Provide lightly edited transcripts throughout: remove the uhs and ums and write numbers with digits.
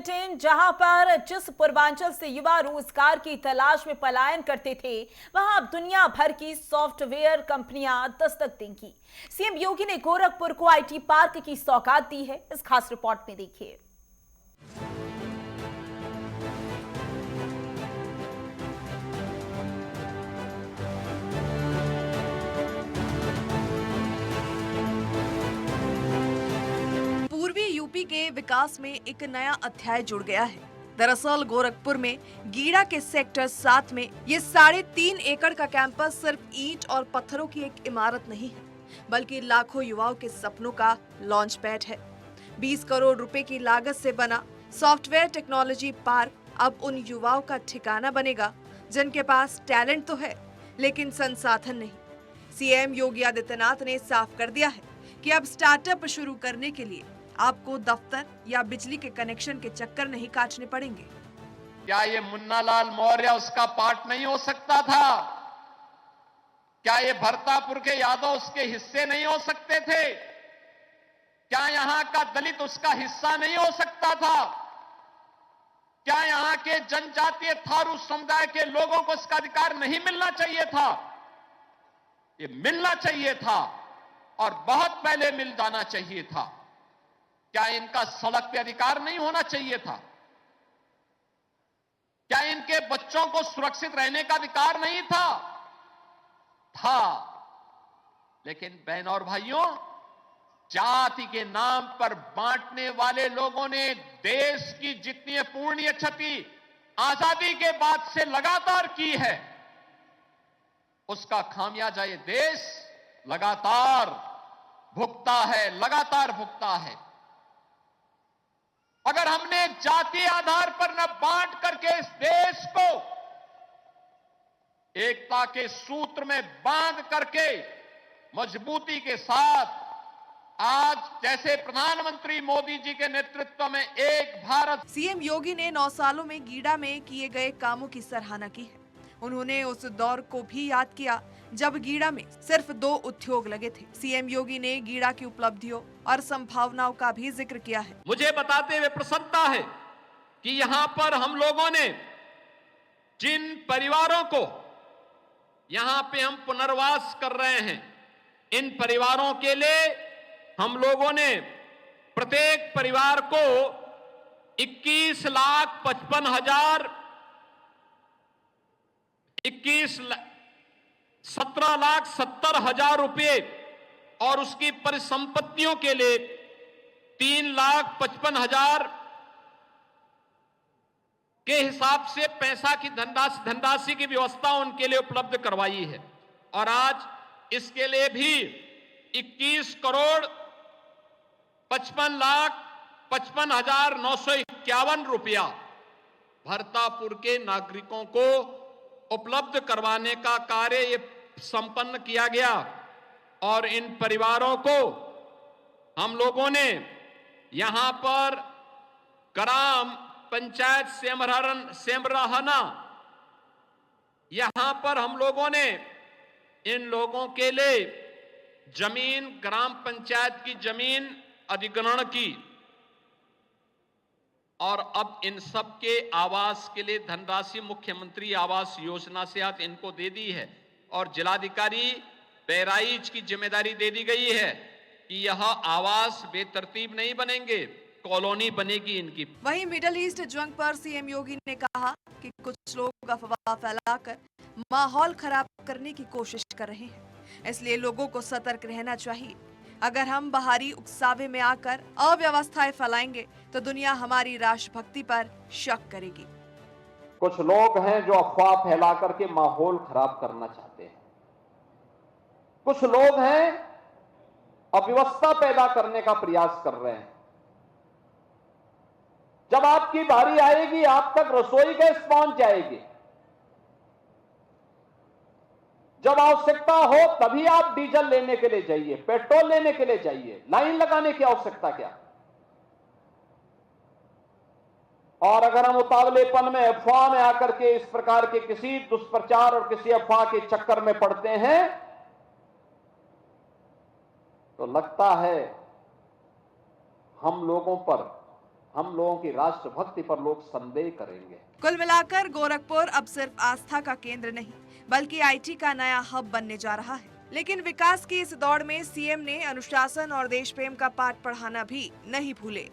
Bulletin, जहां पर जिस पूर्वांचल से युवा रोजगार की तलाश में पलायन करते थे, वहां अब दुनिया भर की सॉफ्टवेयर कंपनियां दस्तक देंगी। सीएम योगी ने गोरखपुर को आईटी पार्क की सौगात दी है। इस खास रिपोर्ट में देखिए। पूर्वी यूपी के विकास में एक नया अध्याय जुड़ गया है। दरअसल गोरखपुर में गीड़ा के सेक्टर 7 में ये 3.5 एकड़ का कैंपस सिर्फ ईंट और पत्थरों की एक इमारत नहीं है, बल्कि लाखों युवाओं के सपनों का लॉन्च पैड है। 20 करोड़ रुपए की लागत से बना सॉफ्टवेयर टेक्नोलॉजी पार्क अब उन युवाओं का ठिकाना बनेगा जिनके पास टैलेंट तो है, लेकिन संसाधन नहीं। सीएम योगी आदित्यनाथ ने साफ कर दिया है कि अब स्टार्टअप शुरू करने के लिए आपको दफ्तर या बिजली के कनेक्शन के चक्कर नहीं काटने पड़ेंगे। क्या ये मुन्नालाल मौर्य उसका पार्ट नहीं हो सकता था? क्या ये भरतापुर के यादव उसके हिस्से नहीं हो सकते थे? क्या यहां का दलित उसका हिस्सा नहीं हो सकता था? क्या यहां के जनजातीय थारू समुदाय के लोगों को इसका अधिकार नहीं मिलना चाहिए था? ये मिलना चाहिए था और बहुत पहले मिल जाना चाहिए था। क्या इनका सड़क पे अधिकार नहीं होना चाहिए था? क्या इनके बच्चों को सुरक्षित रहने का अधिकार नहीं था? लेकिन बहन और भाइयों, जाति के नाम पर बांटने वाले लोगों ने देश की जितनी अपूर्णीय क्षति आजादी के बाद से लगातार की है, उसका खामियाजा ये देश लगातार भुगता है। अगर हमने जातीय आधार पर न बांट करके इस देश को एकता के सूत्र में बांध करके मजबूती के साथ आज जैसे प्रधानमंत्री मोदी जी के नेतृत्व में एक भारत। सीएम योगी ने 9 सालों में गीड़ा में किए गए कामों की सराहना की है। उन्होंने उस दौर को भी याद किया जब गीड़ा में सिर्फ 2 उद्योग लगे थे। सीएम योगी ने गीड़ा की उपलब्धियों और संभावनाओं का भी जिक्र किया है। मुझे बताते हुए प्रसन्नता है कि यहां पर हम लोगों ने जिन परिवारों को यहां पे हम पुनर्वास कर रहे हैं, इन परिवारों के लिए हम लोगों ने प्रत्येक परिवार को 17,70,000 रुपए और उसकी परिसंपत्तियों के लिए 3,55,000 के हिसाब से पैसा की धनराशि की व्यवस्था उनके लिए उपलब्ध करवाई है। और आज इसके लिए भी 21 करोड़ 55,55,951 रुपया भरतापुर के नागरिकों को उपलब्ध करवाने का कार्य ये संपन्न किया गया। और इन परिवारों को हम लोगों ने यहां पर ग्राम पंचायत सेमराहना, यहां पर हम लोगों ने इन लोगों के लिए जमीन, ग्राम पंचायत की जमीन अधिग्रहण की और अब इन सब के आवास के लिए धनराशि मुख्यमंत्री आवास योजना से आज इनको दे दी है। और जिलाधिकारी बहराइच की जिम्मेदारी दे दी गई है कि यह आवास बेतरतीब नहीं बनेंगे, कॉलोनी बनेगी इनकी। वहीं मिडिल ईस्ट जंग पर सीएम योगी ने कहा कि कुछ लोग अफवाह फैलाकर माहौल खराब करने की कोशिश कर रहे हैं, इसलिए लोगों को सतर्क रहना चाहिए। अगर हम बाहरी उकसावे में आकर अव्यवस्थाएं फैलाएंगे तो दुनिया हमारी राष्ट्रभक्ति पर शक करेगी। कुछ लोग हैं जो अफवाह फैला करके माहौल खराब करना चाहते हैं। कुछ लोग हैं अव्यवस्था पैदा करने का प्रयास कर रहे हैं। जब आपकी बारी आएगी, आप तक रसोई गैस पहुंच जाएगी। जब आवश्यकता हो तभी आप डीजल लेने के लिए जाइए, पेट्रोल लेने के लिए जाइए, लाइन लगाने की आवश्यकता क्या। और अगर हम उतावलेपन में, अफवाह में आकर के इस प्रकार के किसी दुष्प्रचार और किसी अफवाह के चक्कर में पड़ते हैं तो लगता है हम लोगों पर हम लोगों की राष्ट्रभक्ति पर लोग संदेह करेंगे। कुल मिलाकर गोरखपुर अब सिर्फ आस्था का केंद्र नहीं बल्कि आईटी का नया हब बनने जा रहा है। लेकिन विकास की इस दौड़ में सीएम ने अनुशासन और देश प्रेम का पाठ पढ़ाना भी नहीं भूले।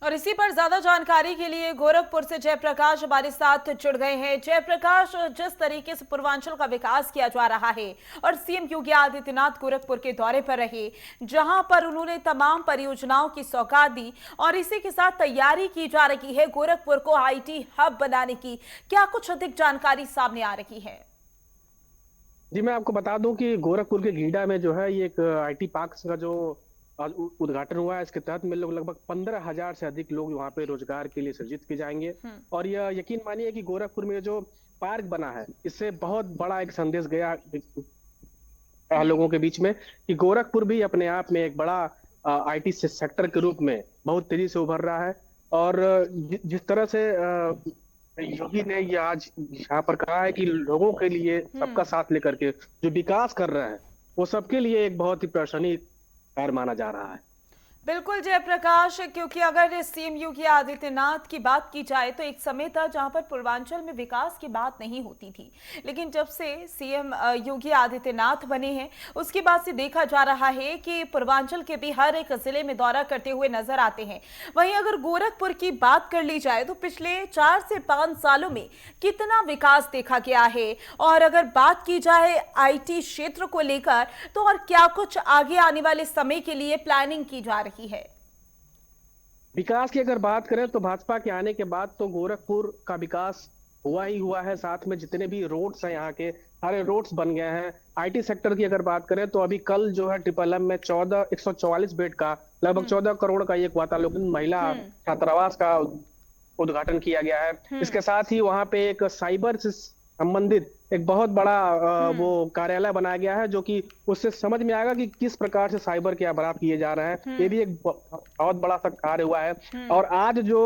और इसी पर ज्यादा जानकारी के लिए गोरखपुर से जयप्रकाश हमारे साथ जुड़ गए हैं। जयप्रकाश, जिस तरीके से पूर्वांचल का विकास किया जा रहा है और सीएम योगी आदित्यनाथ गोरखपुर के दौरे पर रहे, जहां पर उन्होंने तमाम परियोजनाओं की सौगात दी और इसी के साथ तैयारी की जा रही है गोरखपुर को आईटी हब बनाने की, क्या कुछ अधिक जानकारी सामने आ रही है? जी, मैं आपको बता दूं कि गोरखपुर के गीडा में जो है ये एक आईटी पार्क का जो आज उद्घाटन हुआ है, इसके तहत में लोग लगभग 15,000 से अधिक लोग वहाँ पे रोजगार के लिए सृजित किए जाएंगे। और यह यकीन मानिए कि गोरखपुर में जो पार्क बना है, इससे बहुत बड़ा एक संदेश गया लोगों के बीच में कि गोरखपुर भी अपने आप में एक बड़ा आईटी सेक्टर के रूप में बहुत तेजी से उभर रहा है। और जिस तरह से योगी ने ये आज यहाँ पर कहा है कि लोगों के लिए सबका साथ लेकर के जो विकास कर रहे हैं, वो सबके लिए एक बहुत ही प्रशंसनीय कार्य माना जा रहा है। बिल्कुल जयप्रकाश, क्योंकि अगर सीएम योगी आदित्यनाथ की बात की जाए तो एक समय था जहां पर पूर्वांचल में विकास की बात नहीं होती थी, लेकिन जब से सीएम योगी आदित्यनाथ बने हैं उसके बाद से देखा जा रहा है कि पूर्वांचल के भी हर एक जिले में दौरा करते हुए नजर आते हैं। वहीं अगर गोरखपुर की बात कर ली जाए तो पिछले 4 से 5 सालों में कितना विकास देखा गया है, और अगर बात की जाए आईटी क्षेत्र को लेकर तो और क्या कुछ आगे आने वाले समय के लिए प्लानिंग की जा रही है? विकास की अगर बात करें तो भाजपा के आने के बाद तो गोरखपुर का विकास हुआ ही हुआ है। साथ में जितने भी रोड्स हैं, यहाँ के सारे रोड्स बन गए हैं। आईटी सेक्टर की अगर बात करें तो अभी कल जो है ट्रिपल एम में 144 बेड का लगभग 14 करोड़ का एक वातानुकूलित महिला छात्रावास का उद्घाटन किया गया है। इसके साथ ही वहाँ पे एक साइबर से संबंधित एक बहुत बड़ा वो कार्यालय बनाया गया है, जो कि उससे समझ में आएगा कि किस प्रकार से साइबर के अपराध किए जा रहे हैं। ये भी एक बहुत बड़ा सा कार्य हुआ है। और आज जो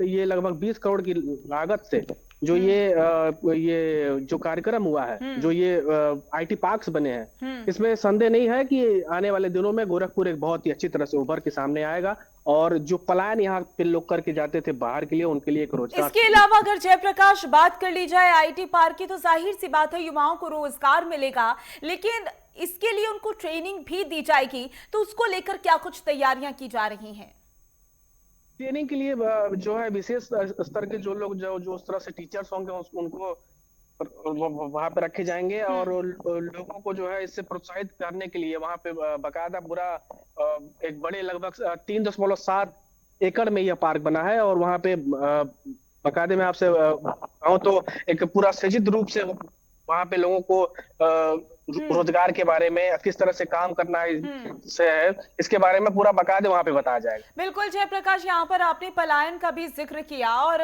ये लगभग 20 करोड़ की लागत से जो ये जो कार्यक्रम हुआ है, जो ये आईटी पार्क्स बने हैं, इसमें संदेह नहीं है कि आने वाले दिनों में गोरखपुर एक बहुत ही अच्छी तरह से उभर के सामने आएगा। और जो पलायन यहाँ पे लोग करके जाते थे बाहर के लिए, उनके लिए एक रोजगार। इसके अलावा अगर जयप्रकाश बात कर ली जाए आईटी पार्क की, तो जाहिर सी बात है युवाओं को रोजगार मिलेगा, लेकिन इसके लिए उनको ट्रेनिंग भी दी जाएगी, तो उसको लेकर क्या कुछ तैयारियां की जा रही हैं? ट्रेनिंग के लिए जो है विशेष स्तर के जो लोग जो उस तरह से टीचर्स होंगे उनको वहां पे रखे जाएंगे। और लोगों को जो है इससे प्रोत्साहित करने के लिए वहां पे बकायदा पूरा एक बड़े लगभग 3.7 एकड़ में यह पार्क बना है। और वहां पे बकायदे में आपसे कहूं तो एक पूरा सृजित रूप से वहां पे लोगों को रोजगार के बारे में किस तरह से काम करना है इसके बारे में पूरा बकायदे वहां पे बताया जाएगा। बिल्कुल जयप्रकाश, यहाँ पर आपने पलायन का भी जिक्र किया, और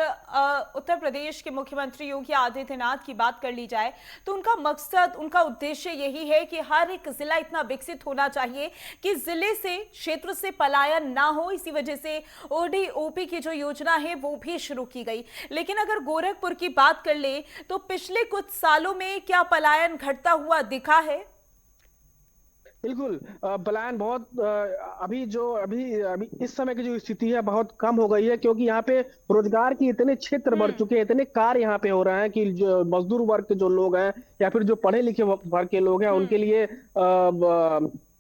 उत्तर प्रदेश के मुख्यमंत्री योगी आदित्यनाथ की बात कर ली जाए तो उनका मकसद, उनका उद्देश्य यही है कि हर एक जिला इतना विकसित होना चाहिए कि जिले से, क्षेत्र से पलायन ना हो। इसी वजह से ओडीओपी की जो योजना है वो भी शुरू की गई। लेकिन अगर गोरखपुर की बात कर ले तो पिछले कुछ सालों में क्या पलायन घटता हुआ दिखा है? बिल्कुल, पलायन बहुत अभी इस समय की जो स्थिति है बहुत कम हो गई है, क्योंकि यहाँ पे रोजगार के इतने क्षेत्र बढ़ चुके हैं, इतने कार्य यहाँ पे हो रहे हैं कि जो मजदूर वर्ग के जो लोग हैं या फिर जो पढ़े लिखे वर्ग के लोग हैं,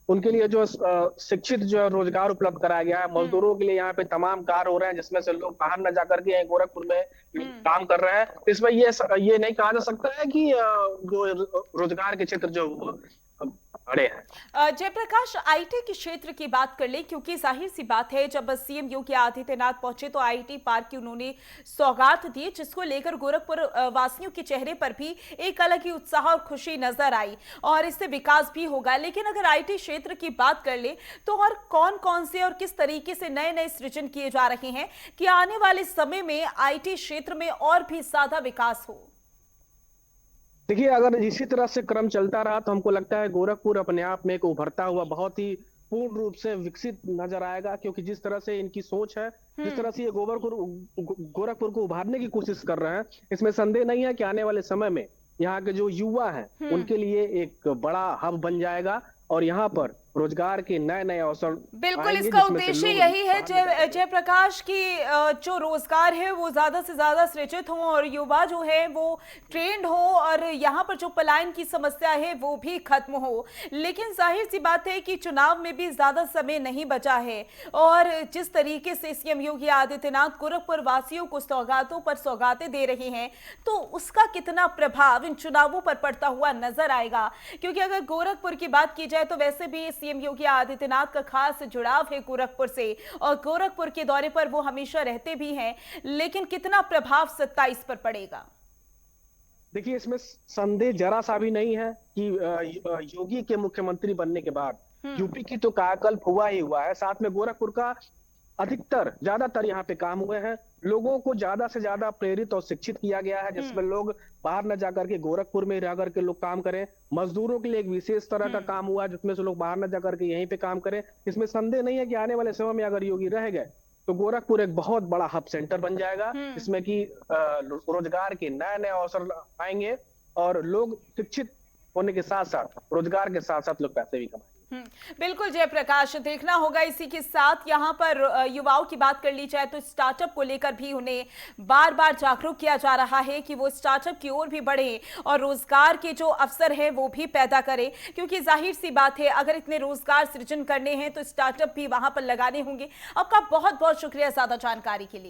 उनके लिए जो शिक्षित जो रोजगार उपलब्ध कराया गया है। मजदूरों के लिए यहाँ पे तमाम कार्य हो रहे हैं, जिसमें से लोग बाहर न जाकर के गोरखपुर में काम कर रहे हैं। इसमें ये नहीं कहा जा सकता है कि जो रोजगार के क्षेत्र जो बड़े हैं। जयप्रकाश, आईटी के क्षेत्र की बात कर ले, क्योंकि जाहिर सी बात है जब सीएम योगी आदित्यनाथ पहुंचे तो आईटी पार्क की उन्होंने सौगात दी, जिसको लेकर गोरखपुर वासियों के चेहरे पर भी एक अलग ही उत्साह और खुशी नजर आई, और इससे विकास भी होगा। लेकिन अगर आईटी क्षेत्र की बात कर ले तो और कौन कौन से और किस तरीके से नए नए सृजन किए जा रहे हैं कि आने वाले समय में आईटी क्षेत्र में और भी ज्यादा विकास हो? देखिए, अगर इसी तरह से क्रम चलता रहा तो हमको लगता है गोरखपुर अपने आप में एक उभरता हुआ बहुत ही पूर्ण रूप से विकसित नजर आएगा, क्योंकि जिस तरह से इनकी सोच है, जिस तरह से ये गोरखपुर को उभारने की कोशिश कर रहे हैं, इसमें संदेह नहीं है कि आने वाले समय में यहाँ के जो युवा हैं उनके लिए एक बड़ा हब बन जाएगा और यहाँ पर रोजगार के नए नए अवसर बिल्कुल, आएंगे, इसका जिसमें से उद्देश्य लोग यही है बाहर निकल जयप्रकाश की जो रोजगार है वो ज्यादा से ज्यादा सृजित हो और युवा जो है वो ट्रेंड हो और यहाँ पर जो पलायन की समस्या है वो भी खत्म हो। लेकिन जाहिर सी बात है कि चुनाव में भी ज्यादा समय नहीं बचा है और जिस तरीके से सीएम योगी आदित्यनाथ गोरखपुर वासियों को सौगातों पर सौगातें दे रहे हैं, तो उसका कितना प्रभाव इन चुनावों पर पड़ता हुआ नजर आएगा। क्योंकि अगर गोरखपुर की बात की जाए तो वैसे भी सीएम योगी आदित्यनाथ का खास जुड़ाव है गोरखपुर से और गोरखपुर के दौरे पर वो हमेशा रहते भी हैं, लेकिन कितना प्रभाव 27 पर पड़ेगा? देखिए, इसमें संदेह जरा सा भी नहीं है कि योगी के मुख्यमंत्री बनने के बाद यूपी की तो कायाकल्प हुआ ही हुआ है, साथ में गोरखपुर का ज्यादातर यहाँ पे काम हुए हैं। लोगों को ज्यादा से ज्यादा प्रेरित और शिक्षित किया गया है, जिसमें लोग बाहर न जाकर के गोरखपुर में रह करके लोग काम करें। मजदूरों के लिए एक विशेष तरह का काम हुआ, जिसमें से लोग बाहर न जाकर के यहीं पे काम करें। इसमें संदेह नहीं है कि आने वाले समय में अगर योगी रह गए तो गोरखपुर एक बहुत बड़ा हब सेंटर बन जाएगा, जिसमें कि रोजगार के नए नए अवसर आएंगे और लोग शिक्षित होने के साथ साथ रोजगार के साथ साथ लोग पैसे भी कमाएंगे। बिल्कुल जयप्रकाश, देखना होगा। इसी के साथ यहाँ पर युवाओं की बात कर ली जाए तो स्टार्टअप को लेकर भी उन्हें बार बार जागरूक किया जा रहा है कि वो स्टार्टअप की ओर भी बढ़े और रोजगार के जो अवसर है वो भी पैदा करे। क्योंकि जाहिर सी बात है, अगर इतने रोजगार सृजन करने हैं तो स्टार्टअप भी वहां पर लगाने होंगे। आपका बहुत बहुत शुक्रिया ज्यादा जानकारी के लिए।